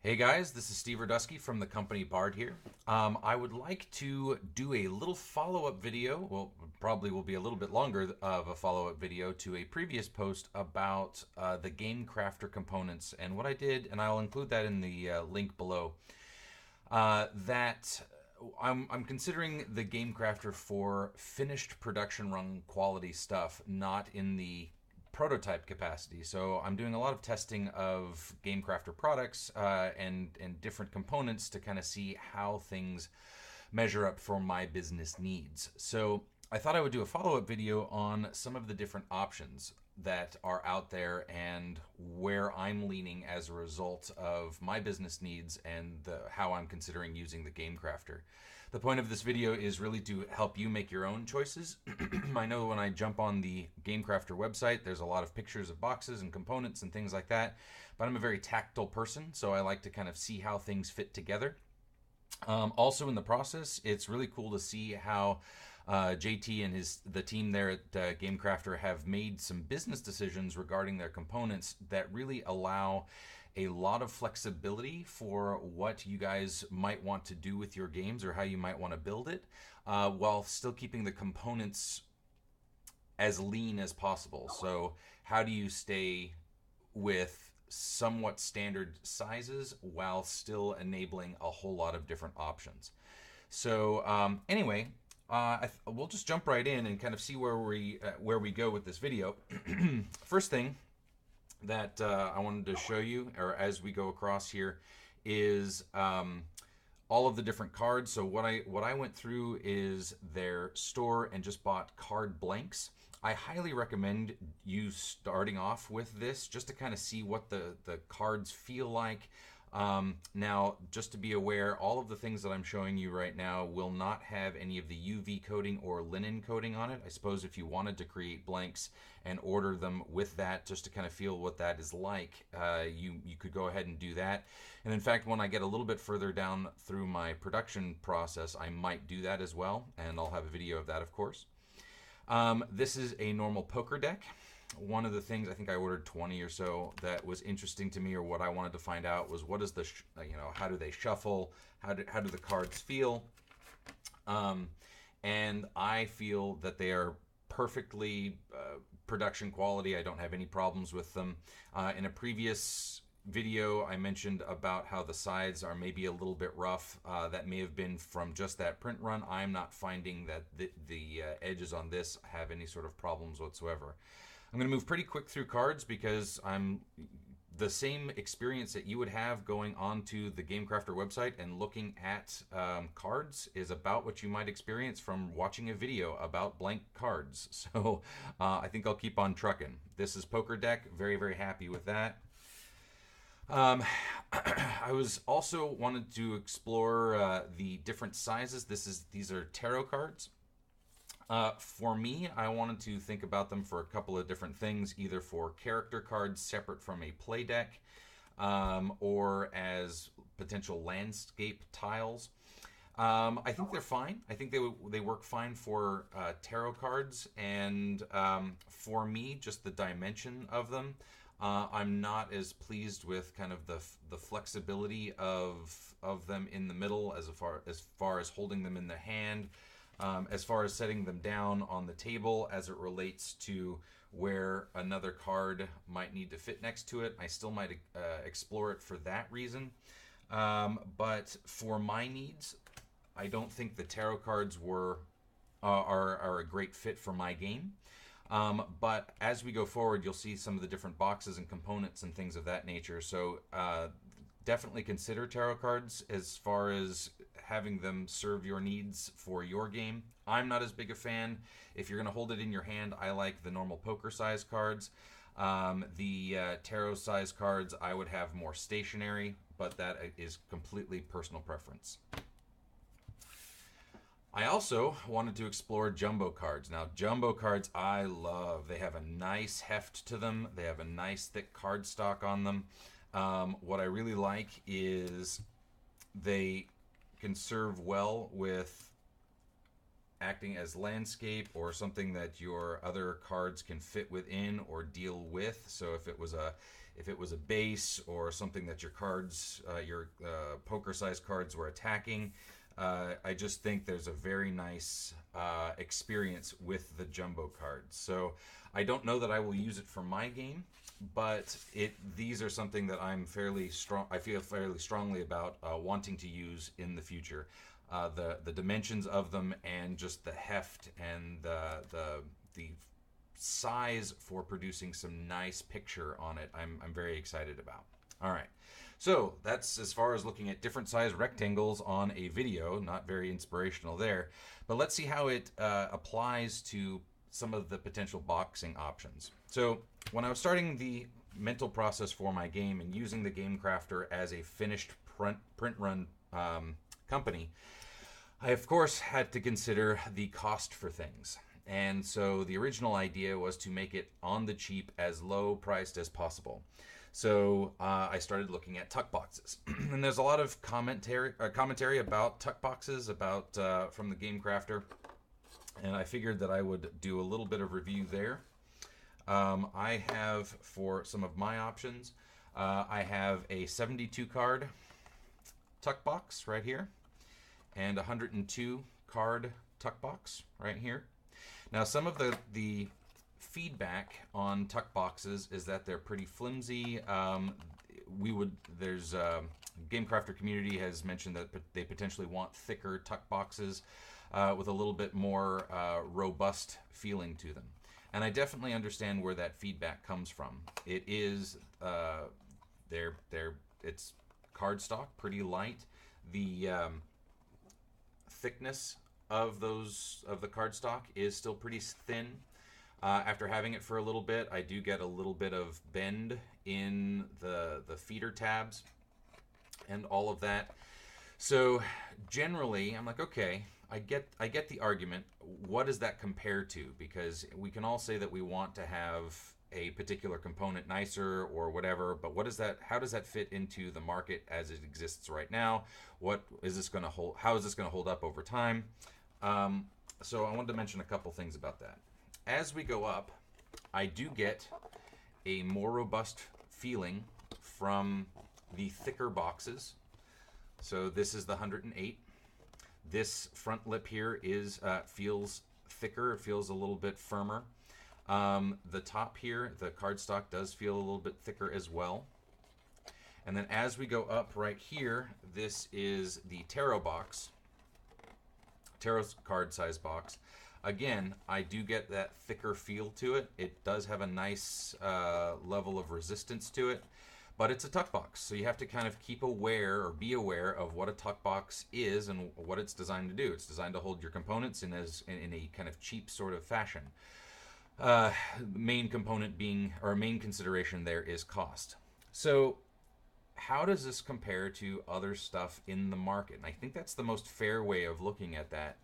Hey guys, this is Steve Radusky from the company Bard here. I would like to do a little follow-up video. Well, probably will be a little bit longer of a follow-up video to a previous post about the Game Crafter components and what I did, and I'll include that in the link below. That I'm considering the Game Crafter for finished production run quality stuff, not in the prototype capacity. So I'm doing a lot of testing of Game Crafter products and different components to kind of see how things measure up for my business needs. So I thought I would do a follow-up video on some of the different options that are out there and where I'm leaning as a result of my business needs and how I'm considering using the Game Crafter. The point of this video is really to help you make your own choices. I know when I jump on the Game Crafter website, there's a lot of pictures of boxes and components and things like that, but I'm a very tactile person, so I like to kind of see how things fit together. Also in the process, it's really cool to see how JT and the team there at Game Crafter have made some business decisions regarding their components that really allow a lot of flexibility for what you guys might want to do with your games or how you might want to build it, while still keeping the components as lean as possible. So how do you stay with somewhat standard sizes while still enabling a whole lot of different options? So anyway, we'll just jump right in and kind of see where we go with this video. First thing that I wanted to show you, or as we go across here, is all of the different cards. So what I went through is their store and just bought card blanks. I highly recommend you starting off with this just to kind of see what the cards feel like. Now, just to be aware, all of the things that I'm showing you right now will not have any of the UV coating or linen coating on it. I suppose if you wanted to create blanks and order them with that just to kind of feel what that is like, you could go ahead and do that. And in fact, when I get a little bit further down through my production process, I might do that as well, and I'll have a video of that, of course. This is a normal poker deck. One of the things, I think I ordered 20 or so, that was interesting to me, or what I wanted to find out, was what is the how do they shuffle, how do the cards feel, and I feel that they are perfectly production quality. I don't have any problems with them. In a previous video, I mentioned about how the sides are maybe a little bit rough. That may have been from just that print run. I'm not finding that the edges on this have any sort of problems whatsoever. I'm going to move pretty quick through cards because I'm the same experience that you would have going onto the Game Crafter website and looking at cards is about what you might experience from watching a video about blank cards. So I think I'll keep on trucking. This is Poker Deck. Very, very happy with that. I was also wanted to explore the different sizes. These are tarot cards. For me, I wanted to think about them for a couple of different things, either for character cards separate from a play deck, or as potential landscape tiles. I think they're fine. I think they work fine for tarot cards, and for me, just the dimension of them, I'm not as pleased with kind of the flexibility of them in the middle as far as holding them in the hand. As far as setting them down on the table as it relates to where another card might need to fit next to it. I still might explore it for that reason. But for my needs, I don't think the tarot cards are a great fit for my game. But as we go forward, you'll see some of the different boxes and components and things of that nature. So definitely consider tarot cards as far as having them serve your needs for your game. I'm not as big a fan. If you're going to hold it in your hand, I like the normal poker size cards. The tarot size cards I would have more stationary, but that is completely personal preference. I also wanted to explore jumbo cards. Now, jumbo cards I love. They have a nice heft to them. They have a nice thick cardstock on them. What I really like is they can serve well with acting as landscape or something that your other cards can fit within or deal with. So if it was if it was a base or something that your cards, your poker-sized cards were attacking. I just think there's a very nice experience with the jumbo cards. So I don't know that I will use it for my game, but these are something that I'm fairly strong. I feel fairly strongly about wanting to use in the future. The dimensions of them and just the heft and the size for producing some nice picture on it, I'm very excited about. All right. So that's as far as looking at different size rectangles on a video. Not very inspirational there. But let's see how it applies to some of the potential boxing options. So when I was starting the mental process for my game and using the Game Crafter as a finished print run company, I of course had to consider the cost for things. And so the original idea was to make it on the cheap, as low priced as possible. So I started looking at Tuckboxes, and there's a lot of commentary about Tuckboxes, from the Game Crafter, and I figured that I would do a little bit of review there. I have, for some of my options, I have a 72 card Tuckbox right here, and a 102 card Tuckbox right here. Now, some of the feedback on Tuckboxes is that they're pretty flimsy. Game Crafter community has mentioned that they potentially want thicker Tuckboxes with a little bit more robust feeling to them. And I definitely understand where that feedback comes from. It is it's cardstock, pretty light. The thickness of the cardstock is still pretty thin. After having it for a little bit, I do get a little bit of bend in the feeder tabs and all of that. So generally, I'm like, okay, I get the argument. What does that compare to? Because we can all say that we want to have a particular component nicer or whatever, but how does that fit into the market as it exists right now? What is this going to hold? How is this going to hold up over time? So I wanted to mention a couple things about that. As we go up, I do get a more robust feeling from the thicker boxes. So this is the 108. This front lip here feels thicker. It feels a little bit firmer. The top here, the cardstock, does feel a little bit thicker as well. And then as we go up right here, this is the tarot box, tarot card size box. Again, I do get that thicker feel to it. It does have a nice level of resistance to it, but it's a tuck box, so you have to kind of be aware of what a tuck box is and what it's designed to do. It's designed to hold your components in a kind of cheap sort of fashion. Main consideration there is cost. So how does this compare to other stuff in the market? And I think that's the most fair way of looking at that.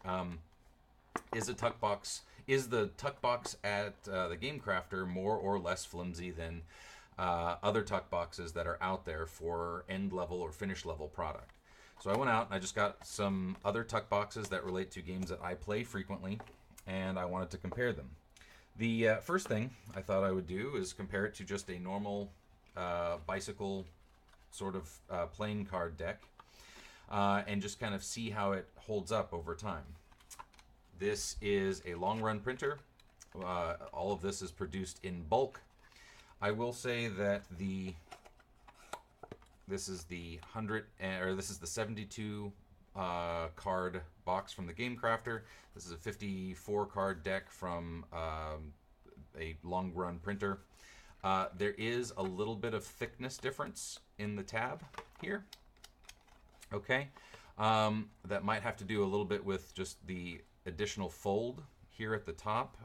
Is the tuck box at the Game Crafter more or less flimsy than other tuck boxes that are out there for end level or finish level product? So I went out and I just got some other tuck boxes that relate to games that I play frequently, and I wanted to compare them. The first thing I thought I would do is compare it to just a normal bicycle sort of playing card deck, and just kind of see how it holds up over time. This is a long run printer. All of this is produced in bulk. I will say that this is the 72 card box from the Game Crafter. This is a 54 card deck from a long run printer. There is a little bit of thickness difference in the tab here. Okay, that might have to do a little bit with just the additional fold here at the top,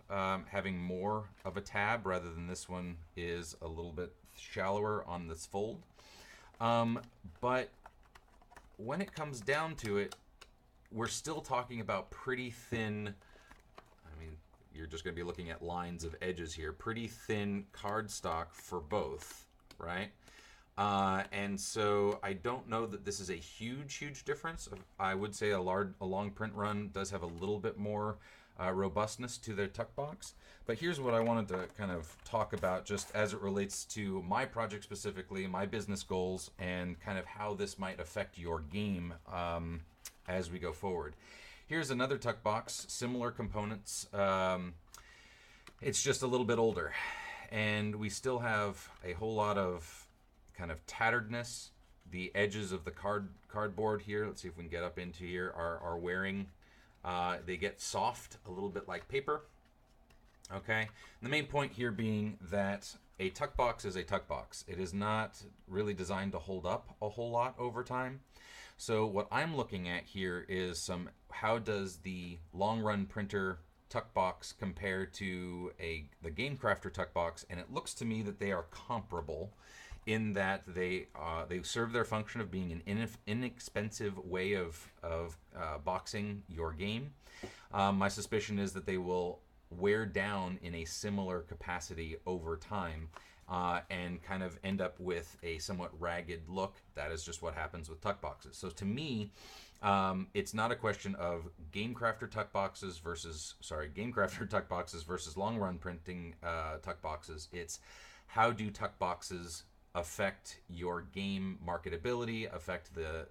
having more of a tab rather than this one is a little bit shallower on this fold. But when it comes down to it, we're still talking about pretty thin, I mean, you're just going to be looking at lines of edges here, pretty thin cardstock for both, right? And so I don't know that this is a huge difference. I would say a long print run does have a little bit more robustness to their tuck box. But here's what I wanted to kind of talk about just as it relates to my project specifically, my business goals, and kind of how this might affect your game as we go forward. Here's another tuck box, similar components. It's just a little bit older, and we still have a whole lot of kind of tatteredness. The edges of the cardboard here, let's see if we can get up into here, are wearing. They get soft, a little bit like paper. Okay, and the main point here being that a tuck box is a tuck box. It is not really designed to hold up a whole lot over time. So what I'm looking at here is how does the long run printer tuck box compare to the Game Crafter tuck box, and it looks to me that they are comparable in that they serve their function of being an inexpensive way of boxing your game. My suspicion is that they will wear down in a similar capacity over time and kind of end up with a somewhat ragged look. That is just what happens with tuck boxes. So to me, it's not a question of Game Crafter tuck boxes versus long run printing tuck boxes. It's how do tuck boxes affect your game marketability, affect the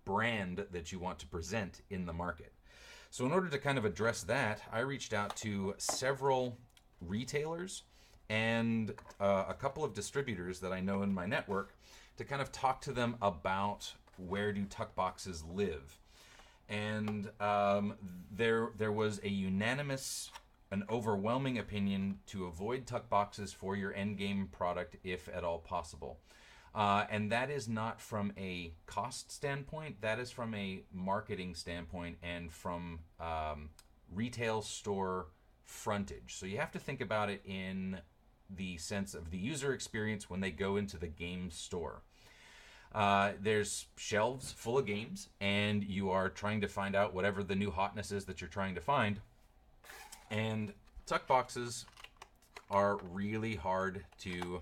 brand that you want to present in the market. So in order to kind of address that, I reached out to several retailers and a couple of distributors that I know in my network to kind of talk to them about where do tuck boxes live. And there was an overwhelming opinion to avoid tuck boxes for your end game product if at all possible. And that is not from a cost standpoint, that is from a marketing standpoint and from retail store frontage. So you have to think about it in the sense of the user experience when they go into the game store. There's shelves full of games, and you are trying to find out whatever the new hotness is that you're trying to find. And tuck boxes are really hard to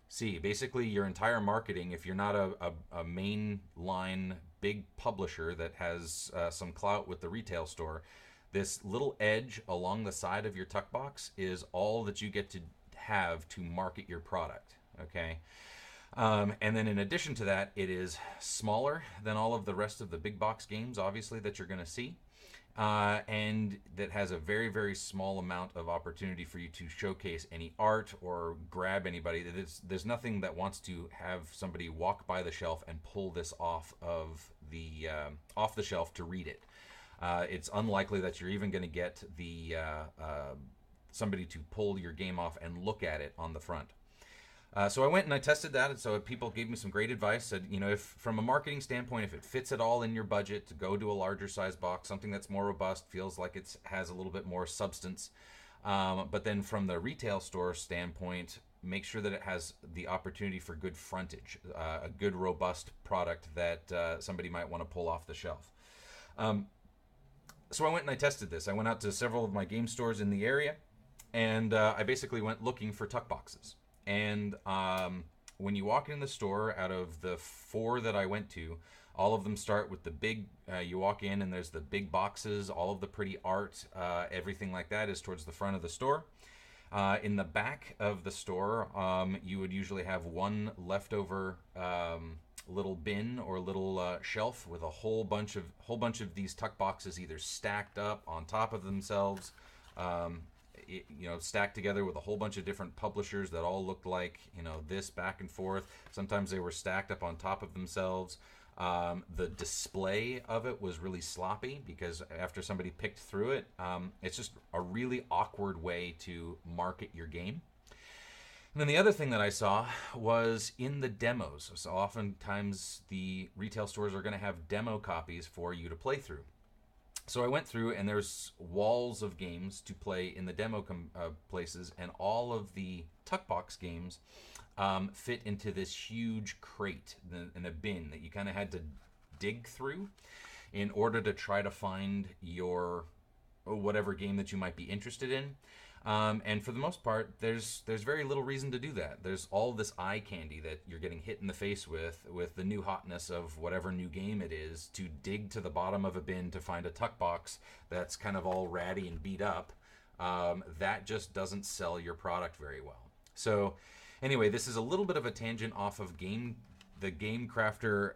see. Basically, your entire marketing, if you're not a mainline big publisher that has some clout with the retail store, this little edge along the side of your tuck box is all that you get to have to market your product. Okay. And then in addition to that, it is smaller than all of the rest of the big box games, obviously, that you're going to see. And that has a very, very small amount of opportunity for you to showcase any art or grab anybody. There's nothing that wants to have somebody walk by the shelf and pull this off the shelf to read it. It's unlikely that you're even going to get somebody to pull your game off and look at it on the front. So I went and I tested that, and so people gave me some great advice. Said, if from a marketing standpoint, if it fits at all in your budget, to go to a larger size box, something that's more robust, feels like it has a little bit more substance. But then from the retail store standpoint, make sure that it has the opportunity for good frontage, a good robust product that somebody might want to pull off the shelf. So I went and I tested this. I went out to several of my game stores in the area, and I basically went looking for tuck boxes. And when you walk in the store, out of the 4 that I went to, all of them start with the big, you walk in and there's the big boxes, all of the pretty art, everything like that is towards the front of the store. In the back of the store, you would usually have one leftover little bin or little shelf with a whole bunch of these tuck boxes either stacked up on top of themselves, stacked together with a whole bunch of different publishers that all looked like, this back and forth. Sometimes they were stacked up on top of themselves. The display of it was really sloppy because after somebody picked through it, it's just a really awkward way to market your game. And then the other thing that I saw was in the demos. So oftentimes the retail stores are going to have demo copies for you to play through. So I went through, and there's walls of games to play in the demo places, and all of the Tuckbox games fit into this huge crate in a bin that you kind of had to dig through in order to try to find your whatever game that you might be interested in. And for the most part, there's very little reason to do that. There's all this eye candy that you're getting hit in the face with the new hotness of whatever new game it is, to dig to the bottom of a bin to find a tuck box that's kind of all ratty and beat up. That just doesn't sell your product very well. So anyway, this is a little bit of a tangent off of the Game Crafter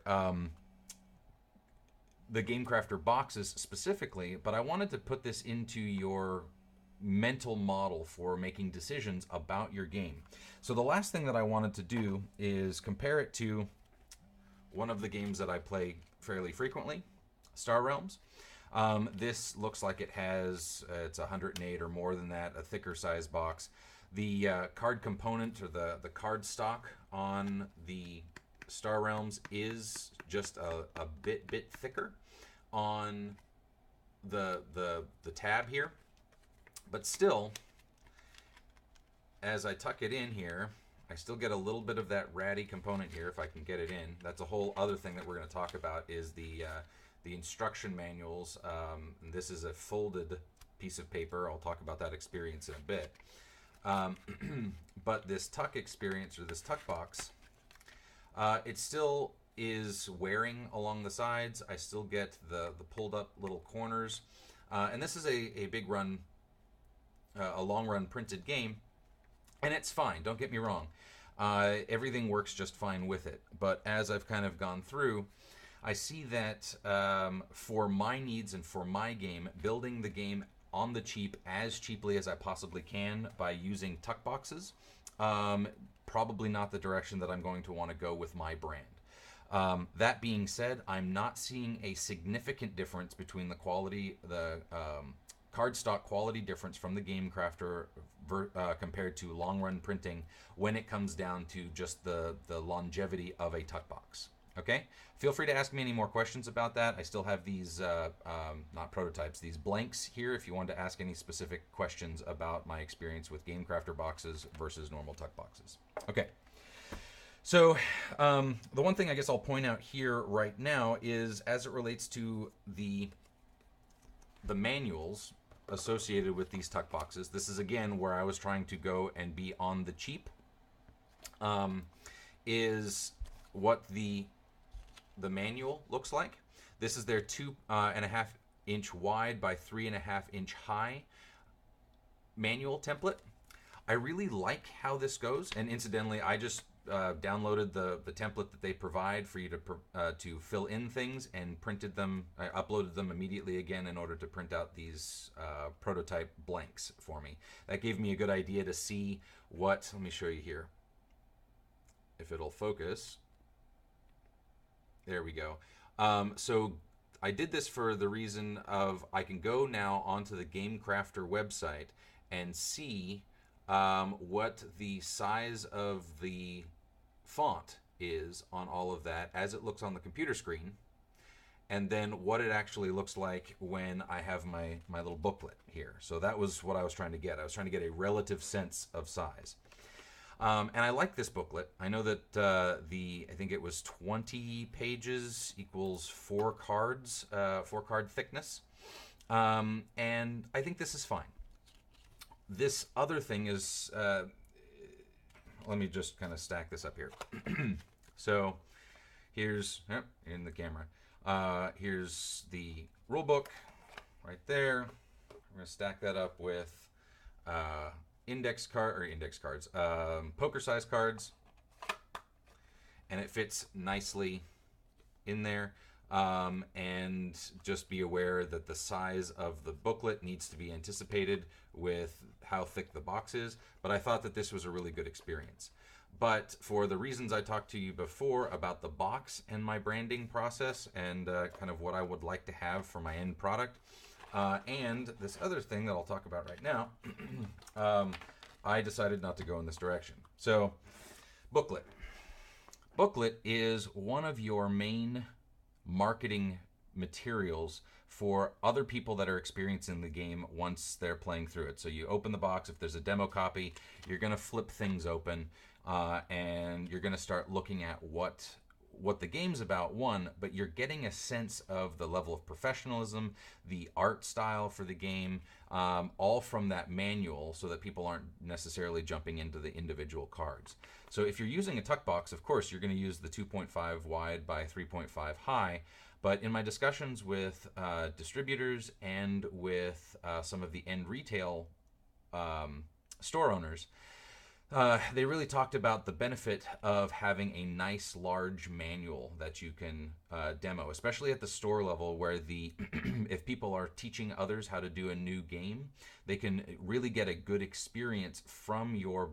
boxes specifically, but I wanted to put this into your mental model for making decisions about your game. So the last thing that I wanted to do is compare it to one of the games that I play fairly frequently, Star Realms. This looks like it has, it's 108 or more than that, a thicker size box. The card component, or the card stock on the Star Realms, is just a bit thicker on the tab here. But still, as I tuck it in here, I still get a little bit of that ratty component here, if I can get it in. That's a whole other thing that we're going to talk about, is the instruction manuals. This is a folded piece of paper. I'll talk about that experience in a bit. But this tuck experience, or this tuck box, it still is wearing along the sides. I still get the pulled up little corners. And this is a big run, a long run printed game, and it's fine, don't get me wrong. Everything works just fine with it. But as I've kind of gone through, I see that for my needs and for my game, building the game on the cheap, as cheaply as I possibly can by using tuck boxes, probably not the direction that I'm going to want to go with my brand. That being said, I'm not seeing a significant difference between the quality, the cardstock quality difference from the Game Crafter compared to long run printing when it comes down to just the longevity of a tuck box. Okay, feel free to ask me any more questions about that. I still have these not prototypes, these blanks here, if you want to ask any specific questions about my experience with Game Crafter boxes versus normal tuck boxes. Okay, so the one thing I guess I'll point out here right now is, as it relates to the manuals associated with these tuck boxes, this is again where I was trying to go and be on the cheap, is what the manual looks like. This is their 2.5 inch wide by 3.5 inch high manual template. I really like how this goes, and incidentally, I just downloaded the template that they provide for you to fill in things, and printed them. I uploaded them immediately again in order to print out these prototype blanks for me. That gave me a good idea to see what. Let me show you here, if it'll focus. There we go. So I did this for the reason of I can go now onto the Game Crafter website and see what the size of the font is on all of that as it looks on the computer screen, and then what it actually looks like when I have my little booklet here. So that was what I was trying to get. I was trying to get a relative sense of size. And I like this booklet. I know that I think it was 20 pages equals 4 cards, 4 card thickness. And I think this is fine. This other thing is, let me just kind of stack this up here. So here's, in the camera, here's the rule book right there. We're going to stack that up with poker size cards, and it fits nicely in there. And just be aware that the size of the booklet needs to be anticipated with how thick the box is, but I thought that this was a really good experience. But for the reasons I talked to you before about the box and my branding process, and kind of what I would like to have for my end product, and this other thing that I'll talk about right now, I decided not to go in this direction. So, booklet. Booklet is one of your main marketing materials for other people that are experiencing the game once they're playing through it. So you open the box. If there's a demo copy, you're going to flip things open, and you're going to start looking at what what the game's about, one, but you're getting a sense of the level of professionalism, the art style for the game, all from that manual, so that people aren't necessarily jumping into the individual cards. So if you're using a tuck box, of course, you're going to use the 2.5 wide by 3.5 high. But in my discussions with distributors and with some of the end retail store owners, they really talked about the benefit of having a nice large manual that you can demo, especially at the store level, where the if people are teaching others how to do a new game, they can really get a good experience from your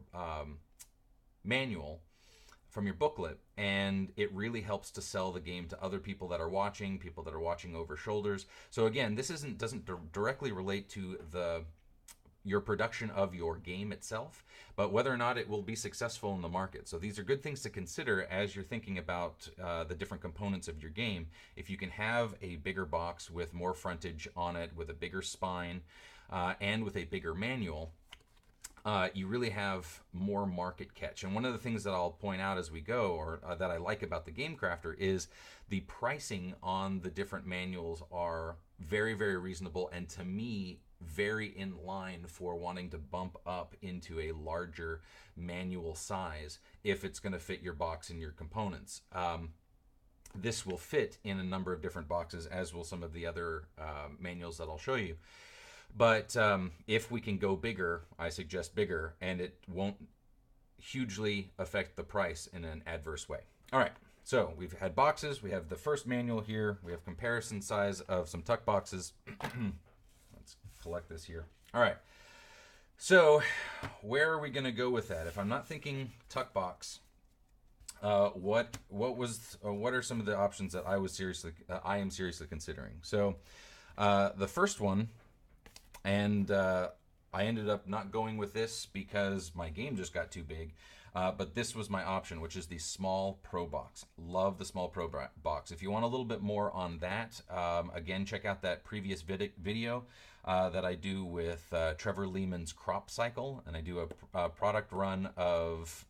manual, from your booklet, and it really helps to sell the game to other people that are watching over shoulders. So again, this doesn't directly relate to your production of your game itself, but whether or not it will be successful in the market. So these are good things to consider as you're thinking about the different components of your game. If you can have a bigger box with more frontage on it, with a bigger spine, and with a bigger manual, you really have more market catch. And one of the things that I'll point out as we go, or that I like about the Game Crafter, is the pricing on the different manuals are very, very reasonable, and to me, very in line for wanting to bump up into a larger manual size if it's going to fit your box and your components. This will fit in a number of different boxes, as will some of the other manuals that I'll show you. But if we can go bigger, I suggest bigger, and it won't hugely affect the price in an adverse way. All right, so we've had boxes. We have the first manual here. We have comparison size of some tuck boxes. Let's collect this here. All right, so where are we going to go with that? If I'm not thinking tuck box, what are some of the options that I am seriously considering? So the first one. And I ended up not going with this because my game just got too big. But this was my option, which is the small Pro Box. Love the small Pro Box. If you want a little bit more on that, again, check out that previous video that I do with Trevor Lehman's Crop Cycle. And I do a product run of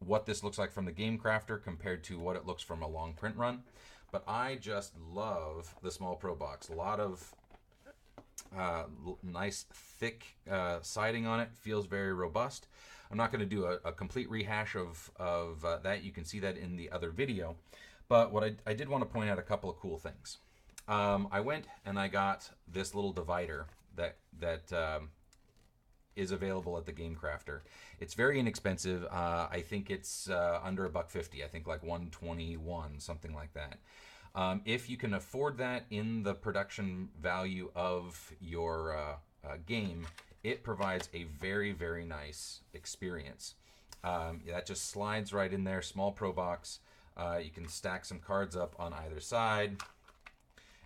what this looks like from the Game Crafter compared to what it looks from a long print run. But I just love the small Pro Box. A lot of nice thick siding on it. Feels very robust. I'm not going to do a complete rehash of that. You can see that in the other video. But what I did want to point out a couple of cool things. I went and I got this little divider that is available at the Game Crafter. It's very inexpensive. I think it's under $1.50. I think like $1.21, something like that. If you can afford that in the production value of your game, it provides a very, very nice experience. That just slides right in there, small Pro Box. You can stack some cards up on either side.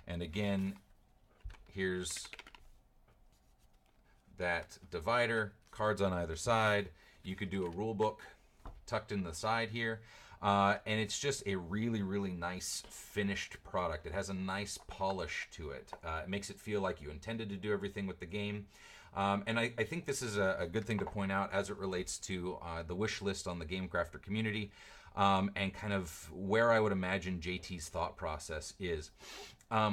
And again, here's that divider, cards on either side. You could do a rule book tucked in the side here. And it's just a really, really nice finished product. It has a nice polish to it. It makes it feel like you intended to do everything with the game. And I think this is a good thing to point out as it relates to the wish list on the Game Crafter community, and kind of where I would imagine JT's thought process is.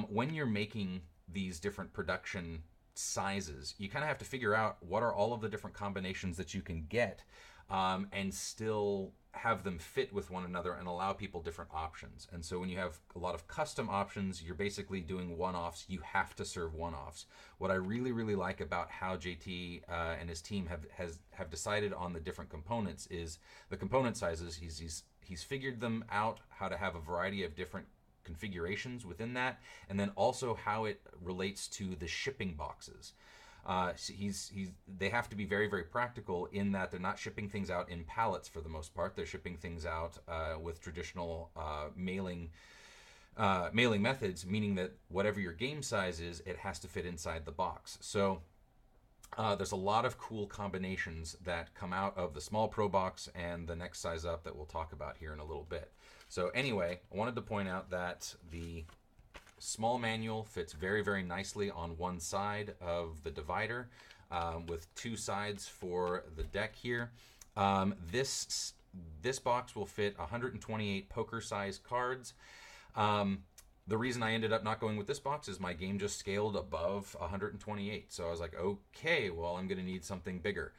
When you're making these different production sizes, you kind of have to figure out what are all of the different combinations that you can get, and still have them fit with one another and allow people different options. And so when you have a lot of custom options, you're basically doing one-offs. You have to serve one-offs. What I really, really like about how JT and his team have decided on the different components is the component sizes. He's figured them out, how to have a variety of different configurations within that, and then also how it relates to the shipping boxes. They have to be very, very practical in that they're not shipping things out in pallets for the most part. They're shipping things out with traditional mailing methods, meaning that whatever your game size is, it has to fit inside the box. So there's a lot of cool combinations that come out of the small Pro Box and the next size up that we'll talk about here in a little bit. So anyway, I wanted to point out that the small manual fits very, very nicely on one side of the divider, with two sides for the deck here. This this box will fit 128 poker-sized cards. The reason I ended up not going with this box is my game just scaled above 128. So I was like, okay, well, I'm going to need something bigger.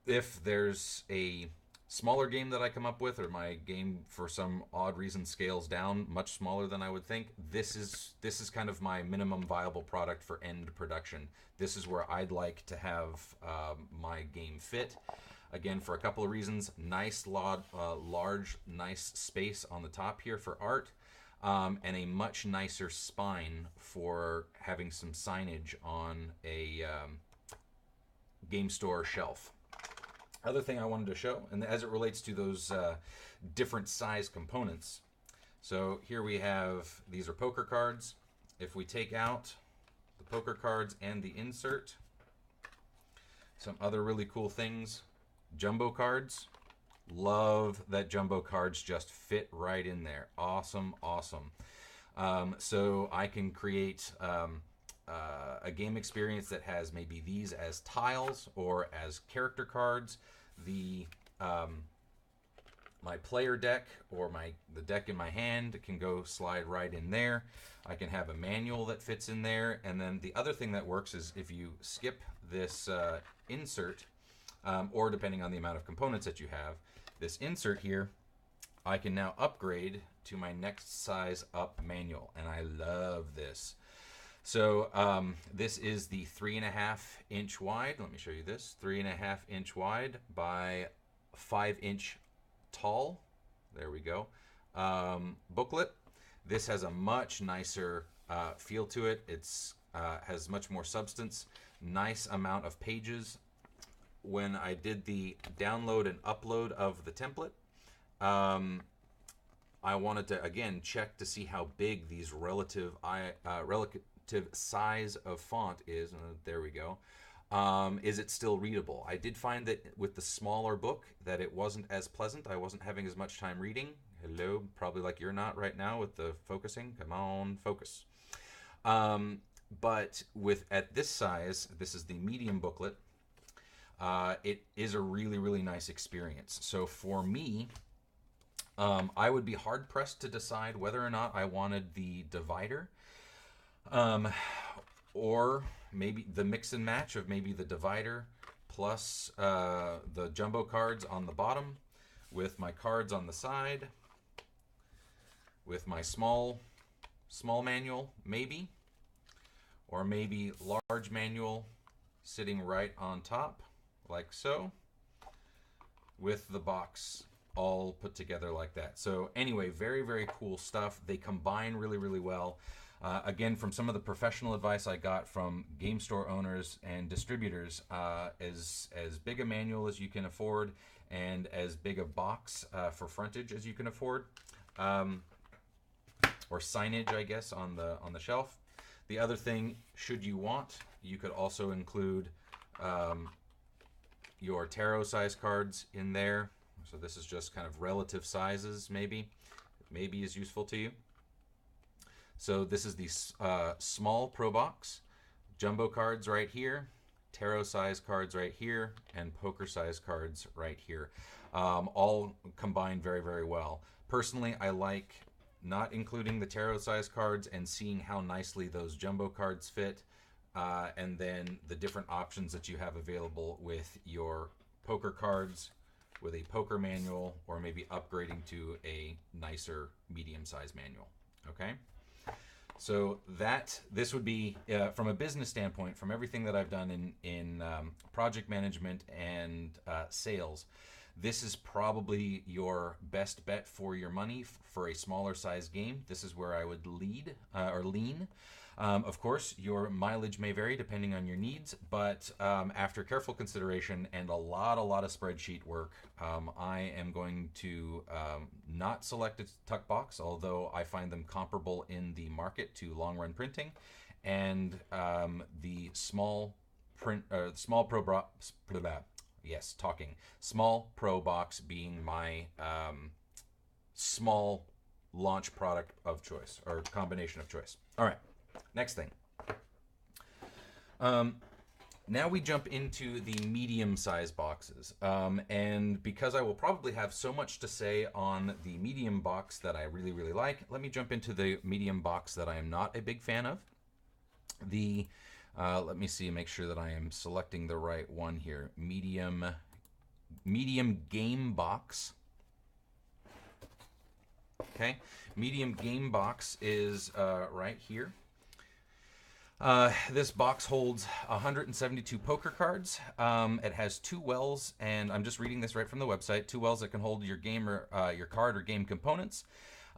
If there's a smaller game that I come up with, or my game for some odd reason scales down much smaller than I would think, this is kind of my minimum viable product for end production. This is where I'd like to have my game fit. Again, for a couple of reasons: nice, large, nice space on the top here for art, and a much nicer spine for having some signage on a game store shelf. Other thing I wanted to show, and as it relates to those different size components. So here we have, these are poker cards. If we take out the poker cards and the insert, some other really cool things. Jumbo cards. Love that jumbo cards just fit right in there. Awesome, awesome. So I can create a game experience that has maybe these as tiles or as character cards. The my player deck or the deck in my hand can go slide right in there. I can have a manual that fits in there, and then the other thing that works is if you skip this insert, or depending on the amount of components that you have, this insert here, I can now upgrade to my next size up manual, and I love this. So this is the 3.5 inch wide. Let me show you this. 3.5 inch wide by 5 inch tall. There we go. Booklet. This has a much nicer feel to it. It's has much more substance. Nice amount of pages. When I did the download and upload of the template, I wanted to again check to see how big these relative size of font is. There we go. Is it still readable? I did find that with the smaller book that it wasn't as pleasant. I wasn't having as much time reading. Hello, probably like you're not right now with the focusing. Come on, focus. But at this size, this is the medium booklet. It is a really, really nice experience. So for me, I would be hard pressed to decide whether or not I wanted the divider, or maybe the mix and match of maybe the divider plus the jumbo cards on the bottom, with my cards on the side, with my small manual maybe, or maybe large manual sitting right on top like so, with the box all put together like that. So anyway, very, very cool stuff. They combine really, really well. Again, from some of the professional advice I got from game store owners and distributors, as big a manual as you can afford and as big a box for frontage as you can afford, or signage, I guess, on the shelf. The other thing, should you want, you could also include your tarot size cards in there. So this is just kind of relative sizes, maybe is useful to you. So this is the small pro box, jumbo cards right here, tarot size cards right here, and poker size cards right here. All combined very, very well. Personally, I like not including the tarot size cards and seeing how nicely those jumbo cards fit, and then the different options that you have available with your poker cards, with a poker manual, or maybe upgrading to a nicer medium-sized manual. Okay, so this would be, from a business standpoint, from everything that I've done in project management and sales, this is probably your best bet for your money for a smaller size game. This is where I would lean. Of course, your mileage may vary depending on your needs, but after careful consideration and a lot of spreadsheet work, I am going to not select a tuck box, although I find them comparable in the market to long-run printing, and the small pro box being my small launch product of choice, or combination of choice. All right. Next thing. Now we jump into the medium-sized boxes. And because I will probably have so much to say on the medium box that I really, really like, let me jump into the medium box that I am not a big fan of. Let me see, make sure that I am selecting the right one here. Medium game box. Okay, medium game box is right here. This box holds 172 poker cards. It has 2 wells, and I'm just reading this right from the website. 2 wells that can hold your game or your card or game components.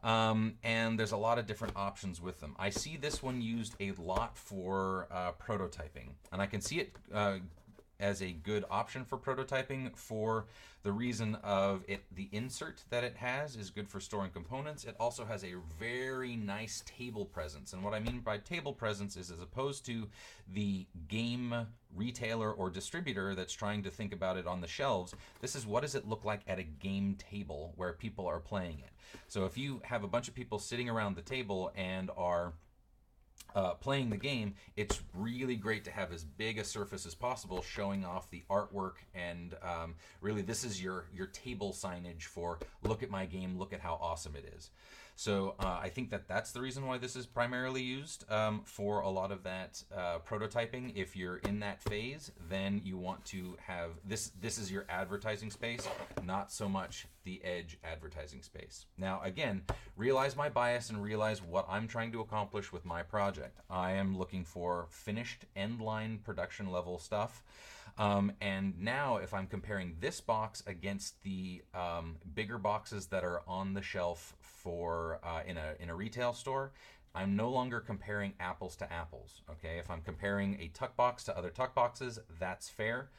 And there's a lot of different options with them. I see this one used a lot for prototyping, and I can see it as a good option for prototyping for the reason of the insert that it has is good for storing components. It also has a very nice table presence, and what I mean by table presence is as opposed to the game retailer or distributor that's trying to think about it on the shelves, this is what does it look like at a game table where people are playing it. So if you have a bunch of people sitting around the table and are playing the game, it's really great to have as big a surface as possible showing off the artwork, and really this is your table signage for look at my game, look at how awesome it is. So I think that's the reason why this is primarily used for a lot of that prototyping. If you're in that phase, then you want to have this is your advertising space, not so much the edge advertising space. Now again, realize my bias and realize what I'm trying to accomplish with my project. I am looking for finished end line production level stuff. And now if I'm comparing this box against the bigger boxes that are on the shelf for in a retail store, I'm no longer comparing apples to apples. Okay, if I'm comparing a tuck box to other tuck boxes, that's fair.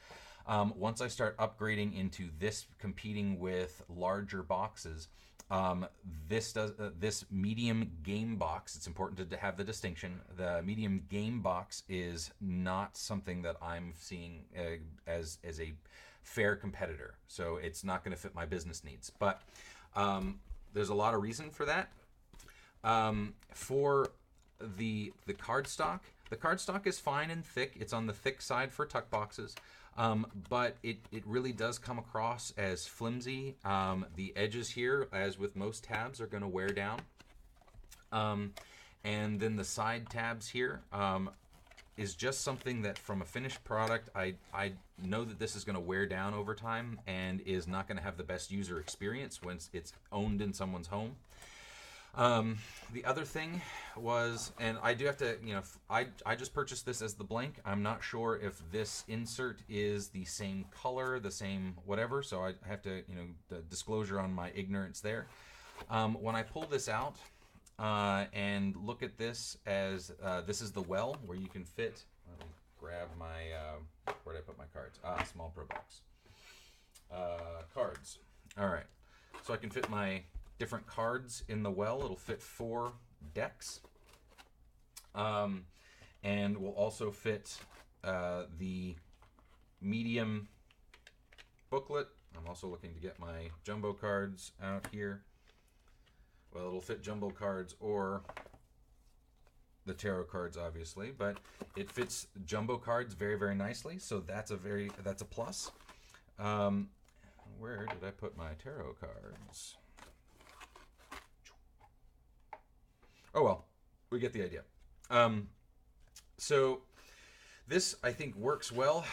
Once I start upgrading into this competing with larger boxes, this medium game box, it's important to have the distinction. The medium game box is not something that I'm seeing as a fair competitor. So it's not going to fit my business needs. But there's a lot of reason for that. For the cardstock is fine and thick. It's on the thick side for tuck boxes. But it really does come across as flimsy. The edges here, as with most tabs, are going to wear down. And then the side tabs here is just something that from a finished product, I know that this is going to wear down over time and is not going to have the best user experience when it's owned in someone's home. The other thing was, and I do have to, I just purchased this as the blank. I'm not sure if this insert is the same color, the same whatever, so I have to, the disclosure on my ignorance there. When I pull this out and look at this as, this is the well where you can fit, let me grab my, where did I put my cards? Small Pro Box. Cards. All right. So I can fit my different cards in the well. It'll fit 4 decks. And will also fit the medium booklet. I'm also looking to get my jumbo cards out here. Well, it'll fit jumbo cards or the tarot cards, obviously, but it fits jumbo cards very, very nicely. So that's a plus. Where did I put my tarot cards? Oh well, we get the idea. So this, I think, works well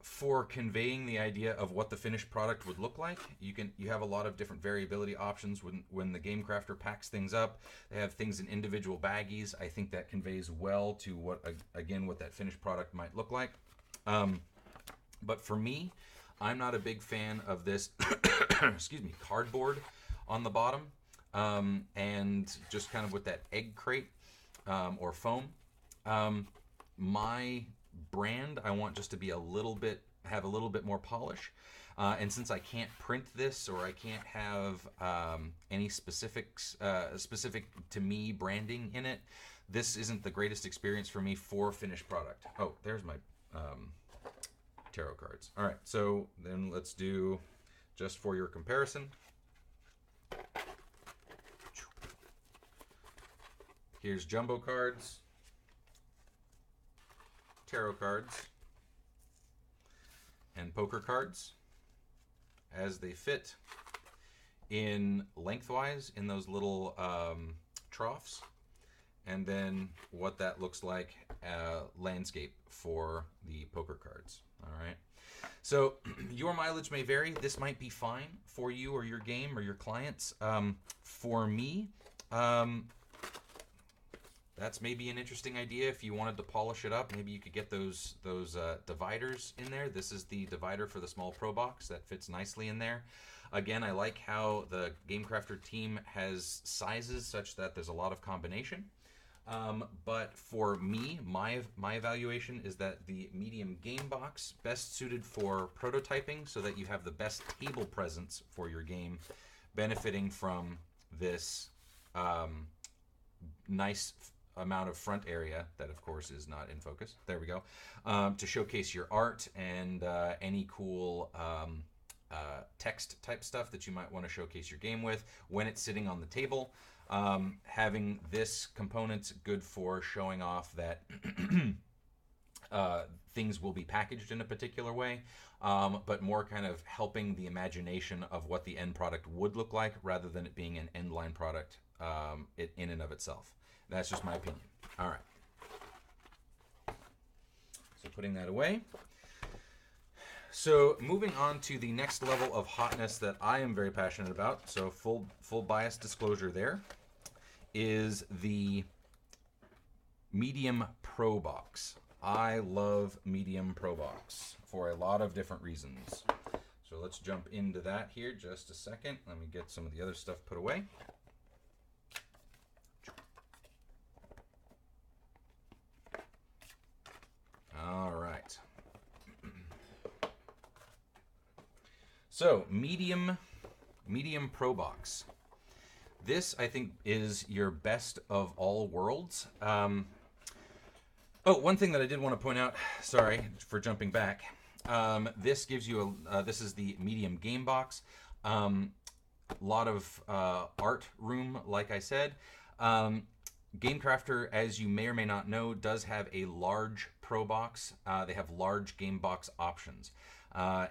for conveying the idea of what the finished product would look like. You have a lot of different variability options when the Game Crafter packs things up. They have things in individual baggies. I think that conveys well to what that finished product might look like. But for me, I'm not a big fan of this excuse me, cardboard on the bottom. And just kind of with that egg crate or foam. My brand, I want just to be have a little bit more polish. And since I can't print this or I can't have any specific to me branding in it, this isn't the greatest experience for me for finished product. Oh, there's my tarot cards. All right, so then let's do, just for your comparison, here's jumbo cards, tarot cards, and poker cards as they fit in lengthwise in those little troughs, and then what that looks like landscape for the poker cards. All right. So your mileage may vary. This might be fine for you or your game or your clients. For me, that's maybe an interesting idea. If you wanted to polish it up, maybe you could get those dividers in there. This is the divider for the small Pro Box that fits nicely in there. Again, I like how the Game Crafter team has sizes such that there's a lot of combination. But for me, my evaluation is that the medium game box best suited for prototyping, so that you have the best table presence for your game, benefiting from this nice amount of front area that of course is not in focus. There we go. To showcase your art and any cool text type stuff that you might want to showcase your game with when it's sitting on the table. Having this component good for showing off that things will be packaged in a particular way, but more kind of helping the imagination of what the end product would look like rather than it being an end line product in and of itself. That's just my opinion. All right. So putting that away. So moving on to the next level of hotness that I am very passionate about, so full bias disclosure there, is the Medium Pro Box. I love Medium Pro Box for a lot of different reasons. So let's jump into that here just a second. Let me get some of the other stuff put away. All right. So, Medium Pro Box. This, I think, is your best of all worlds. Oh, one thing that I did want to point out, sorry for jumping back. This gives you this is the Medium Game Box. Lot of art room, like I said. Game Crafter, as you may or may not know, does have a large Pro Box. They have large game box options.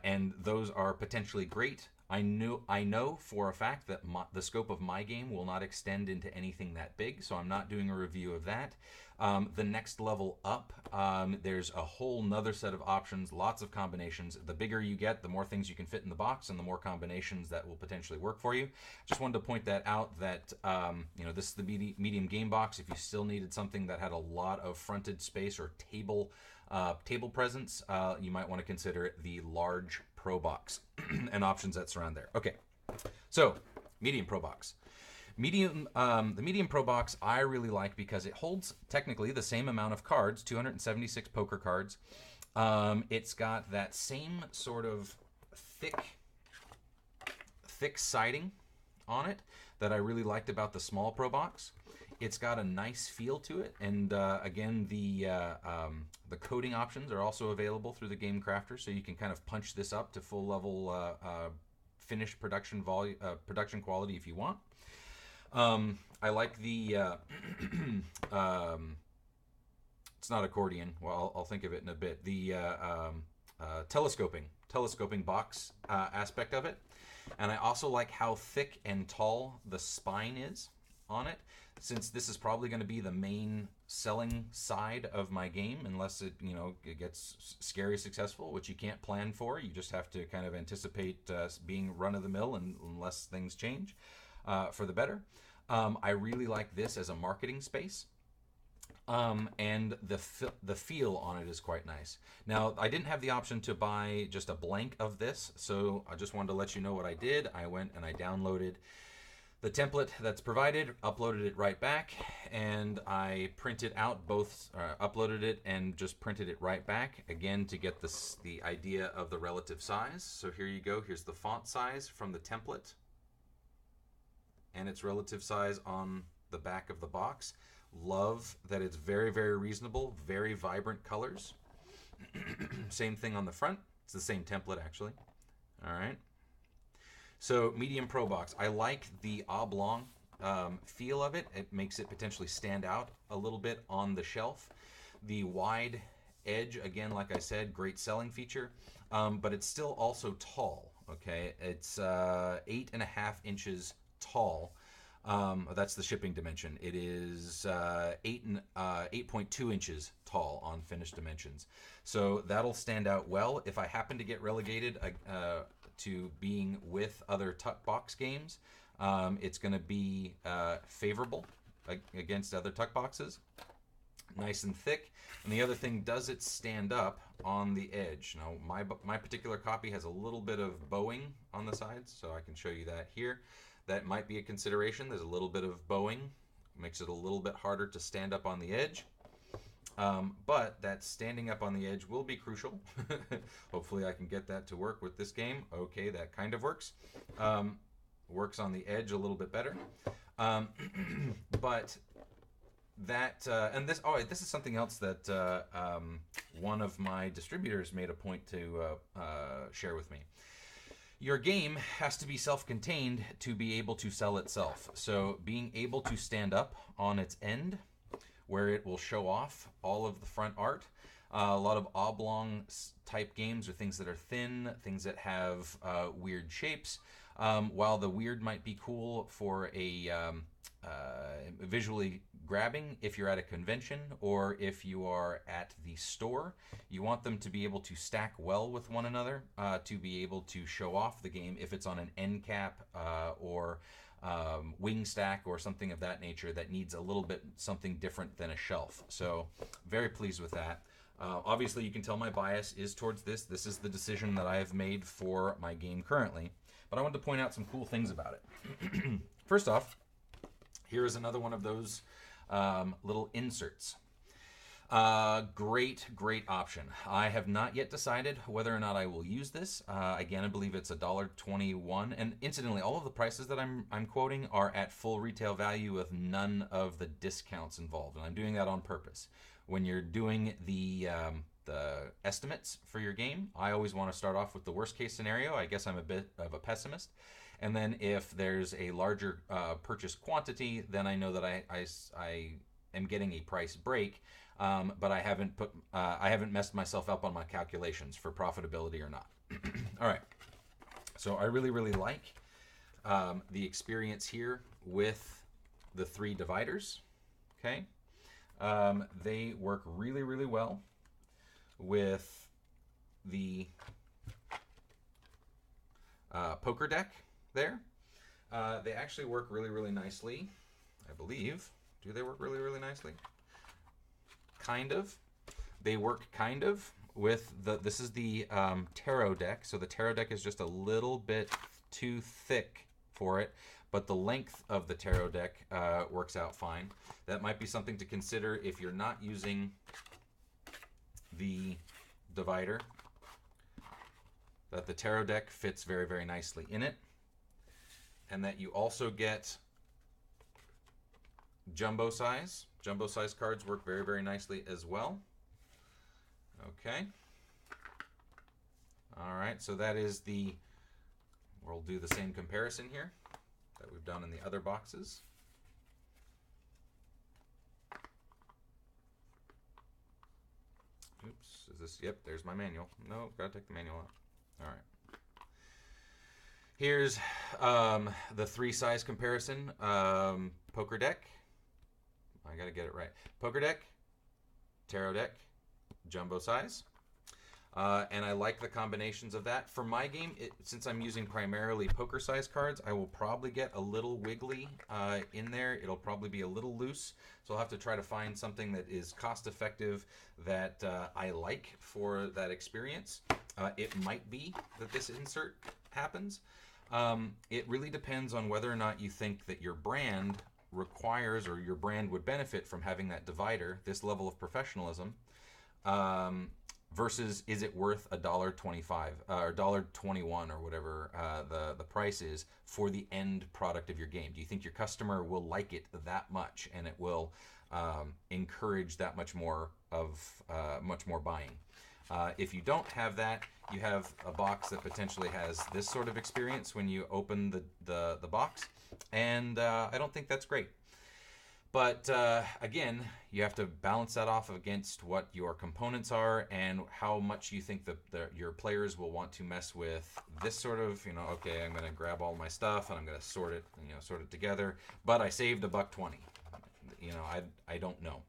And those are potentially great. I know for a fact that the scope of my game will not extend into anything that big, so I'm not doing a review of that. The next level up, there's a whole nother set of options, lots of combinations. The bigger you get, the more things you can fit in the box and the more combinations that will potentially work for you. Just wanted to point that out, that this is the medium game box. If you still needed something that had a lot of fronted space or table presence, you might want to consider the large Pro Box and options that surround there. Okay, so Medium Pro Box. The Medium Pro Box I really like because it holds technically the same amount of cards, 276 poker cards. It's got that same sort of thick siding on it that I really liked about the small Pro Box. It's got a nice feel to it, and again, the coding options are also available through the Game Crafter, so you can kind of punch this up to full level finished production quality if you want. I like the it's not accordion. Well, I'll think of it in a bit. The telescoping box aspect of it, and I also like how thick and tall the spine is on it, since this is probably going to be the main selling side of my game, unless it gets scary successful, which you can't plan for. You just have to kind of anticipate being run-of-the-mill unless things change for the better. I really like this as a marketing space. And the feel on it is quite nice. Now, I didn't have the option to buy just a blank of this, so I just wanted to let you know what I did. I went and I downloaded the template that's provided, uploaded it right back, and I printed out both, uploaded it and just printed it right back, again to get the idea of the relative size. So here you go, here's the font size from the template, and its relative size on the back of the box. Love that it's very, very reasonable, very vibrant colors. Same thing on the front, it's the same template actually. All right. So Medium Pro Box, I like the oblong feel of it. It makes it potentially stand out a little bit on the shelf. The wide edge, again, like I said, great selling feature, but it's still also tall. Okay, it's 8.5 inches tall. That's the shipping dimension. It is 8.2 inches tall on finished dimensions. So that'll stand out well. If I happen to get relegated to being with other Tuckbox games, it's going to be favorable against other Tuckboxes. Nice and thick. And the other thing, does it stand up on the edge? Now, my particular copy has a little bit of bowing on the sides, so I can show you that here. That might be a consideration. There's a little bit of bowing. Makes it a little bit harder to stand up on the edge. But that standing up on the edge will be crucial. Hopefully I can get that to work with this game. Okay, that kind of works. Works on the edge a little bit better. But that and this is something else that one of my distributors made a point to share with me. Your game has to be self-contained to be able to sell itself. So being able to stand up on its end, where it will show off all of the front art. A lot of oblong type games are things that are thin, things that have weird shapes. While the weird might be cool for a visually grabbing if you're at a convention or if you are at the store, you want them to be able to stack well with one another to be able to show off the game if it's on an end cap or wing stack or something of that nature that needs a little bit something different than a shelf. So very pleased with that. Obviously you can tell my bias is towards this. This is the decision that I have made for my game currently, but I wanted to point out some cool things about it. First off, here is another one of those little inserts. Great option. I have not yet decided whether or not I will use this. Again, I believe it's $1.21. And incidentally, all of the prices that I'm quoting are at full retail value with none of the discounts involved. And I'm doing that on purpose. When you're doing the estimates for your game, I always want to start off with the worst case scenario. I guess I'm a bit of a pessimist. And then if there's a larger purchase quantity, then I know that I am getting a price break. But I haven't messed myself up on my calculations for profitability or not. All right. So I really like the experience here with the 3 dividers. Okay. They work really well with the poker deck there. They actually work really nicely, I believe. Do they work really nicely? Kind of. They work kind of with this is the tarot deck. So the tarot deck is just a little bit too thick for it, but the length of the tarot deck works out fine. That might be something to consider if you're not using the divider, that the tarot deck fits very nicely in it, and that you also get jumbo size. Jumbo size cards work very nicely as well. Okay. All right, so that is we'll do the same comparison here that we've done in the other boxes. Oops, is this, yep, there's my manual. No, gotta take the manual out. All right. Here's the 3 size comparison. Poker deck. I gotta get it right. Poker deck, tarot deck, jumbo size. And I like the combinations of that. For my game, since I'm using primarily poker size cards, I will probably get a little wiggly in there. It'll probably be a little loose. So I'll have to try to find something that is cost effective that I like for that experience. It might be that this insert happens. It really depends on whether or not you think that your brand requires or your brand would benefit from having that divider, this level of professionalism, versus is it worth $1.25 or $1.21 or whatever the price is for the end product of your game? Do you think your customer will like it that much and it will encourage that much more buying? If you don't have that, you have a box that potentially has this sort of experience when you open the box, and I don't think that's great. But again, you have to balance that off against what your components are and how much you think your players will want to mess with this sort of, okay, I'm going to grab all my stuff and I'm going to sort it together. But I saved $1.20. I don't know.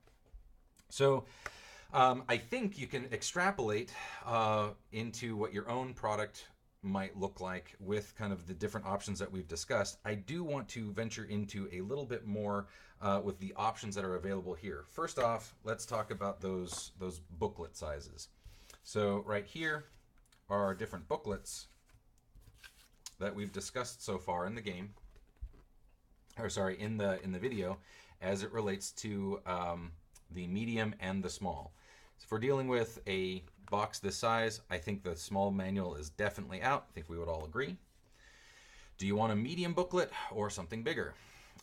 So I think you can extrapolate into what your own product might look like with kind of the different options that we've discussed. I do want to venture into a little bit more with the options that are available here. First off, let's talk about those booklet sizes. So right here are different booklets that we've discussed so far in the game, or sorry, in the video, as it relates to the medium and the small. So if we're dealing with a box this size, I think the small manual is definitely out. I think we would all agree. Do you want a medium booklet or something bigger?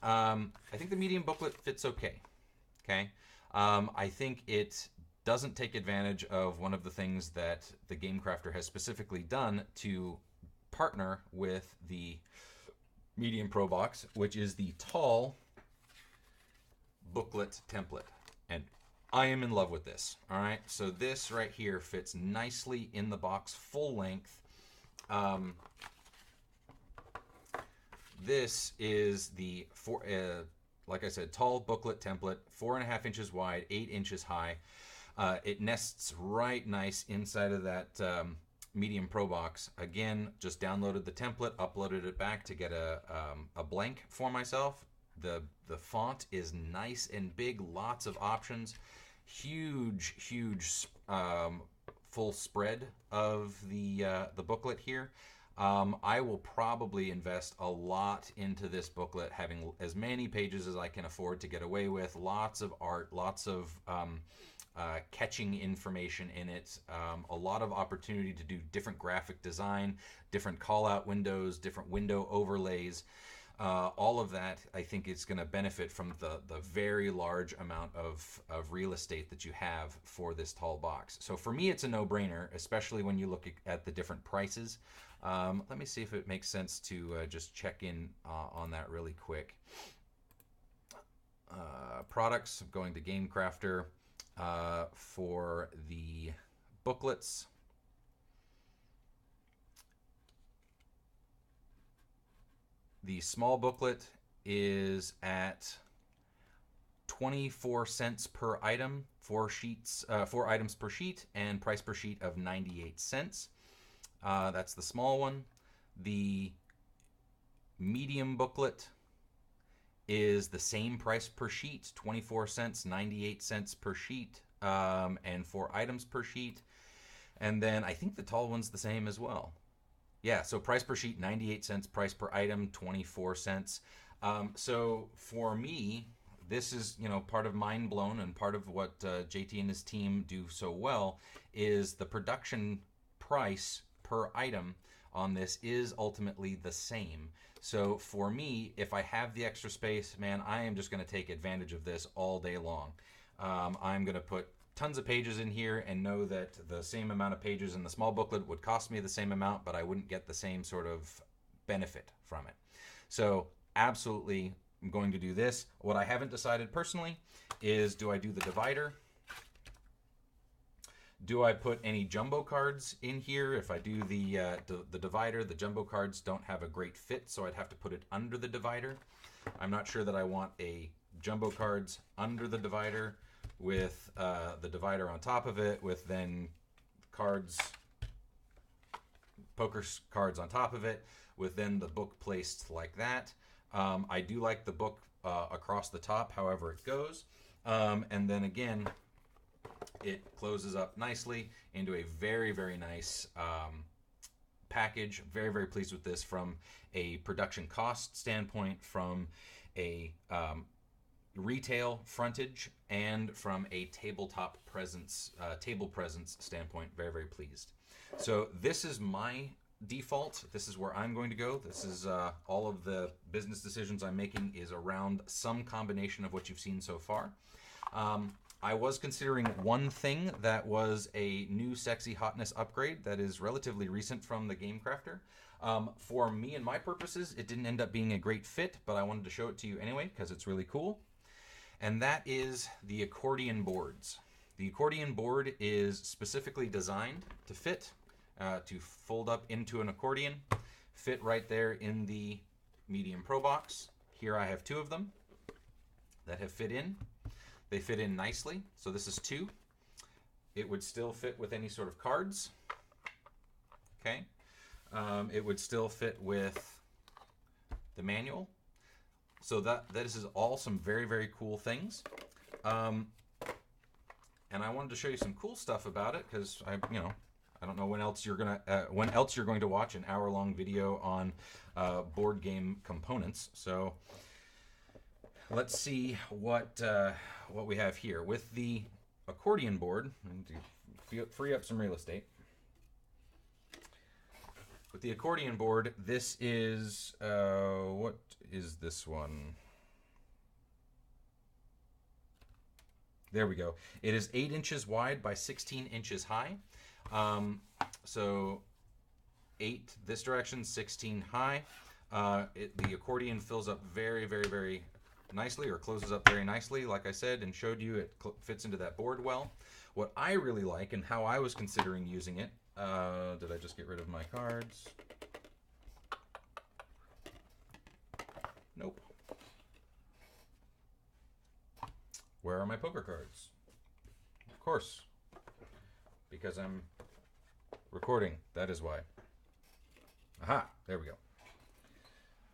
I think the medium booklet fits okay. I think it doesn't take advantage of one of the things that the Game Crafter has specifically done to partner with the Medium Pro box, which is the tall booklet template. And I am in love with this. All right, so this right here fits nicely in the box, full length. This is the like I said, tall booklet template, 4.5 inches wide, 8 inches high. It nests right nice inside of that Medium Pro box. Again, just downloaded the template, uploaded it back to get a blank for myself. The font is nice and big, lots of options. Huge full spread of the booklet here. I will probably invest a lot into this booklet, having as many pages as I can afford to get away with. Lots of art, lots of catching information in it, a lot of opportunity to do different graphic design, different call-out windows, different window overlays. All of that, I think, is going to benefit from the very large amount of real estate that you have for this tall box. So for me, it's a no-brainer, especially when you look at the different prices. Let me see if it makes sense to just check in on that really quick. Products, I'm going to Game Crafter for the booklets. The small booklet is at 24 cents per item, 4 items per sheet, and price per sheet of 98 cents. That's the small one. The medium booklet is the same price per sheet, 24 cents, 98 cents per sheet, and 4 items per sheet. And then I think the tall one's the same as well. Yeah, so price per sheet, 98 cents, price per item, 24 cents. So for me, this is, part of Mind Blown, and part of what JT and his team do so well is the production price per item on this is ultimately the same. So for me, if I have the extra space, man, I am just going to take advantage of this all day long. I'm going to put tons of pages in here and know that the same amount of pages in the small booklet would cost me the same amount, but I wouldn't get the same sort of benefit from it. So absolutely, I'm going to do this. What I haven't decided personally is, do I do the divider? Do I put any jumbo cards in here? If I do the divider, the jumbo cards don't have a great fit, so I'd have to put it under the divider. I'm not sure that I want a jumbo cards under the divider with the divider on top of it, with then poker cards on top of it, with then the book placed like that. I do like the book across the top, however it goes. And then again, it closes up nicely into a very, very nice package. Very, very pleased with this from a production cost standpoint, from a retail frontage, and from a tabletop presence, table presence standpoint. Very, very pleased. So this is my default. This is where I'm going to go. This is all of the business decisions I'm making is around some combination of what you've seen so far. I was considering one thing that was a new sexy hotness upgrade that is relatively recent from the Game Crafter. For me and my purposes, it didn't end up being a great fit, but I wanted to show it to you anyway because it's really cool. and that is the accordion boards. The accordion board is specifically designed to fit, to fold up into an accordion, fit right there in the Medium Pro box. Here I have two of them that have fit in. They fit in nicely, so this is two. It would still fit with any sort of cards. Okay. It would still fit with the manual. So this is all some very, very cool things. And I wanted to show you some cool stuff about it because I don't know when else you're going to watch an hour-long video on board game components. So let's see what we have here with the accordion board. I need to free up some real estate. With the accordion board, this is what is this one? There we go. It is 8 inches wide by 16 inches high. So 8 this direction, 16 high. The accordion fills up very, very, very nicely, or closes up very nicely. Like I said and showed you, it fits into that board well. What I really like and how I was considering using it, did I just get rid of my cards? Nope. Where are my poker cards? Of course, because I'm recording. That is why. Aha, there we go.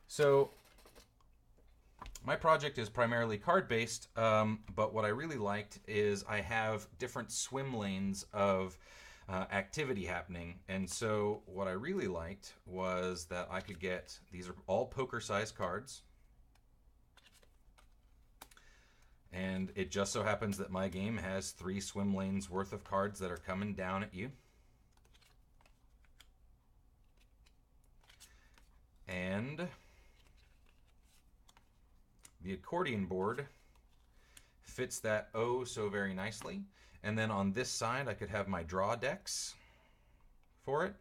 So my project is primarily card-based, but what I really liked is I have different swim lanes of activity happening. And so what I really liked was that I could get, these are all poker-sized cards. And it just so happens that my game has 3 swim lanes worth of cards that are coming down at you. And the accordion board fits that oh so very nicely. And then on this side I could have my draw decks for it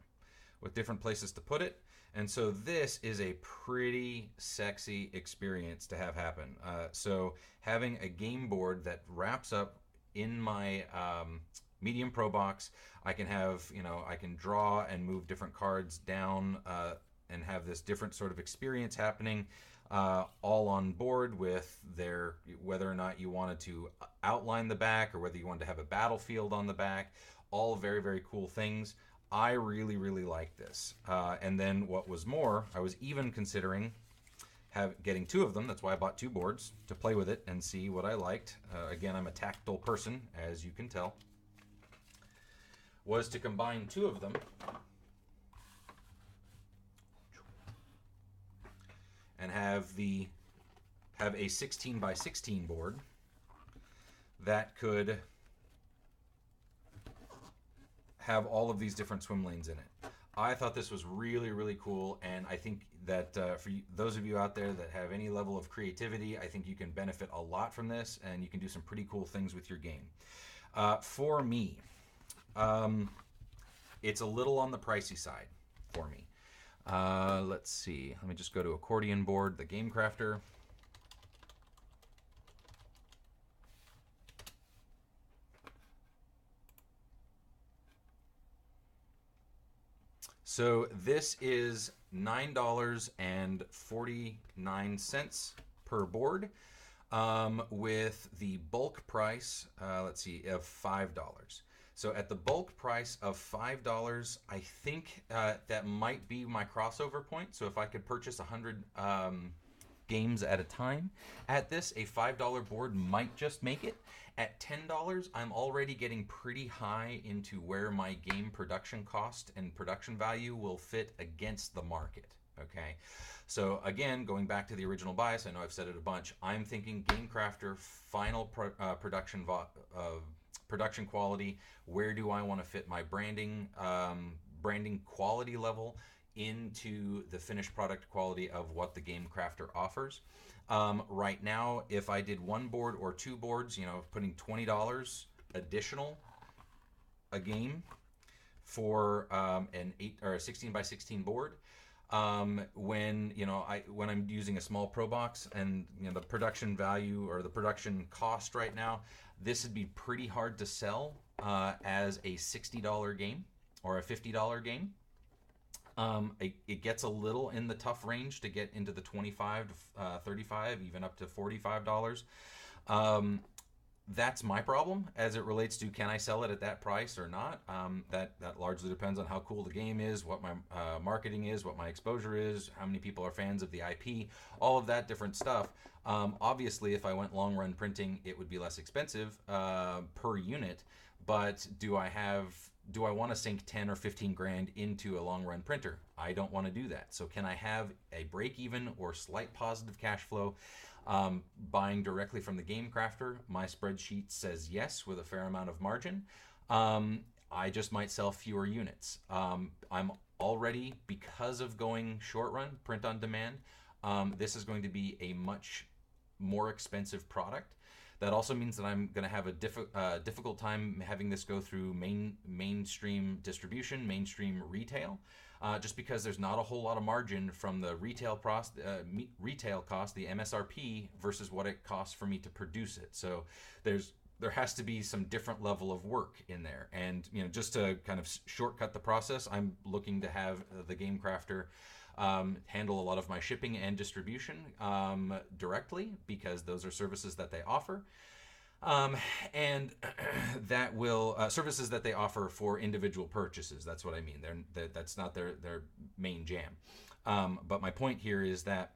with different places to put it. And so this is a pretty sexy experience to have happen. So having a game board that wraps up in my Medium Pro box, I can have, I can draw and move different cards down and have this different sort of experience happening all on board with whether or not you wanted to outline the back or whether you wanted to have a battlefield on the back. All very, very cool things. I really, really like this. And then what was more, I was even considering getting 2 of them. That's why I bought 2 boards to play with it and see what I liked. Again, I'm a tactile person, as you can tell. Was to combine 2 of them and have a 16 by 16 board that could have all of these different swim lanes in it. I thought this was really, really cool, and I think that for those of you out there that have any level of creativity, I think you can benefit a lot from this, and you can do some pretty cool things with your game. For me, it's a little on the pricey side for me. Let's see. Let me just go to accordion board, the Game Crafter. So this is $9.49 per board, with the bulk price, let's see, of $5. So at the bulk price of $5, I think that might be my crossover point. So if I could purchase 100 games at a time at this, a $5 board might just make it. At $10, I'm already getting pretty high into where my game production cost and production value will fit against the market. Okay, so again, going back to the original bias, I know I've said it a bunch. I'm thinking Game Crafter final production quality. Where do I want to fit my branding quality level into the finished product quality of what the Game Crafter offers? Right now, if I did 1 board or 2 boards, putting $20 additional a game for an 8 or a 16 by 16 board, When when I'm using a small Pro Box, and the production value or the production cost right now, this would be pretty hard to sell as a $60 game or a $50 game. It gets a little in the tough range to get into the 25 to 35, even up to $45. That's my problem as it relates to, can I sell it at that price or not? That largely depends on how cool the game is, what my marketing is, what my exposure is, how many people are fans of the IP, all of that different stuff. Obviously, if I went long run printing, it would be less expensive per unit. But do I want to sink 10 or 15 grand into a long run printer? I don't want to do that. So can I have a break even or slight positive cash flow? Buying directly from the game crafter, my spreadsheet says yes with a fair amount of margin. I just might sell fewer units. I'm already, because of going short run, print on demand, this is going to be a much more expensive product. That also means that I'm going to have a difficult time having this go through mainstream distribution, mainstream retail, just because there's not a whole lot of margin from the retail cost, the MSRP, versus what it costs for me to produce it. So there has to be some different level of work in there. And just to kind of shortcut the process, I'm looking to have the Game Crafter handle a lot of my shipping and distribution directly, because those are services that they offer. And that will services that they offer for individual purchases. That's what I mean. That's not their main jam. But my point here is that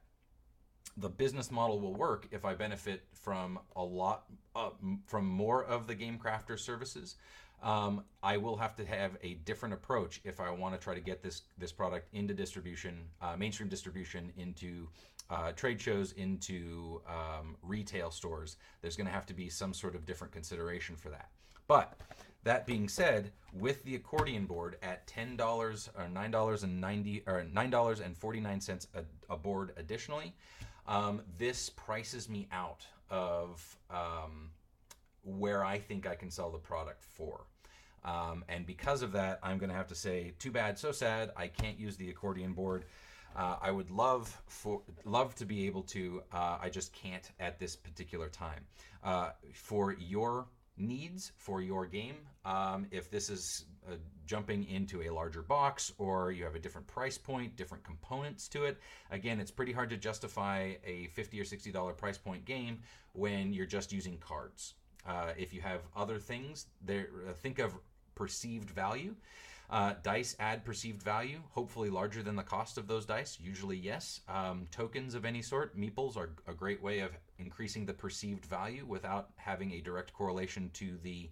the business model will work if I benefit from from more of the Game Crafter services. I will have to have a different approach if I want to try to get this product into distribution, mainstream distribution, into trade shows, into retail stores. There's going to have to be some sort of different consideration for that. But that being said, with the accordion board at $10 or $9.49 a board additionally, this prices me out of where I think I can sell the product for. And because of that, I'm going to have to say, too bad, so sad, I can't use the accordion board. I would love to be able to, I just can't at this particular time. For your needs, for your game, if this is jumping into a larger box, or you have a different price point, different components to it, again, it's pretty hard to justify a $50 or $60 price point game when you're just using cards. If you have other things, think of perceived value. Dice add perceived value, hopefully larger than the cost of those dice, usually yes. Tokens of any sort, meeples, are a great way of increasing the perceived value without having a direct correlation to the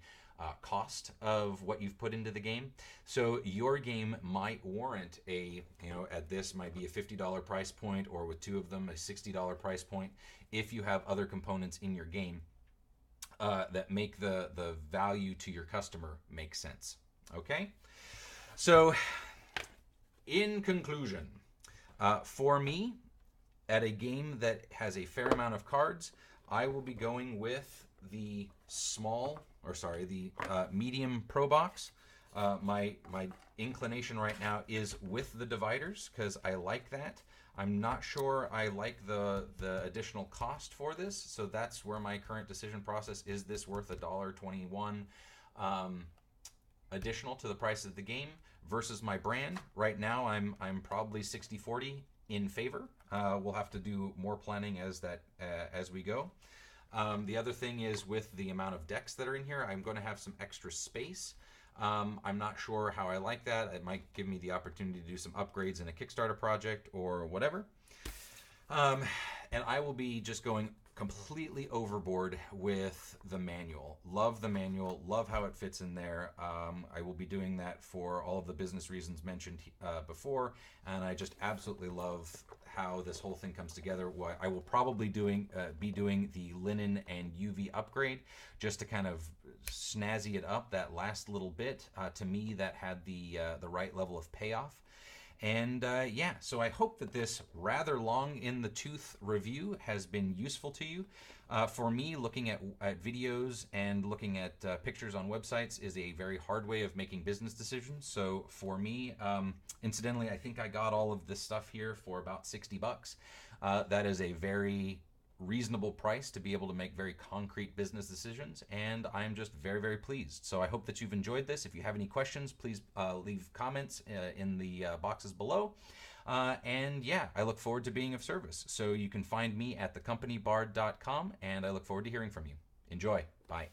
cost of what you've put into the game. So your game might warrant at this might be a $50 price point, or with two of them, a $60 price point, if you have other components in your game that make the value to your customer make sense. Okay? So, in conclusion, for me, at a game that has a fair amount of cards, I will be going with the medium Pro Box. My inclination right now is with the dividers, because I like that. I'm not sure I like the additional cost for this, so that's where my current decision process is. This worth $1.21 additional to the price of the game versus my brand? Right now, I'm probably 60-40 in favor. We'll have to do more planning as we go. The other thing is, with the amount of decks that are in here, I'm going to have some extra space. I'm not sure how I like that. It might give me the opportunity to do some upgrades in a Kickstarter project or whatever. And I will be just going completely overboard with the manual. Love the manual. Love how it fits in there. I will be doing that for all of the business reasons mentioned before, and I just absolutely love how this whole thing comes together. I will probably be doing the linen and UV upgrade just to kind of snazzy it up that last little bit. To me, that had the right level of payoff. And yeah, so I hope that this rather long in the tooth review has been useful to you. For me, looking at videos and looking at pictures on websites is a very hard way of making business decisions. So for me, incidentally, I think I got all of this stuff here for about $60. That is a very reasonable price to be able to make very concrete business decisions, and I'm just very, very pleased. So I hope that you've enjoyed this. If you have any questions, please leave comments in the boxes below. And yeah, I look forward to being of service. So you can find me at thecompanybard.com, and I look forward to hearing from you. Enjoy. Bye.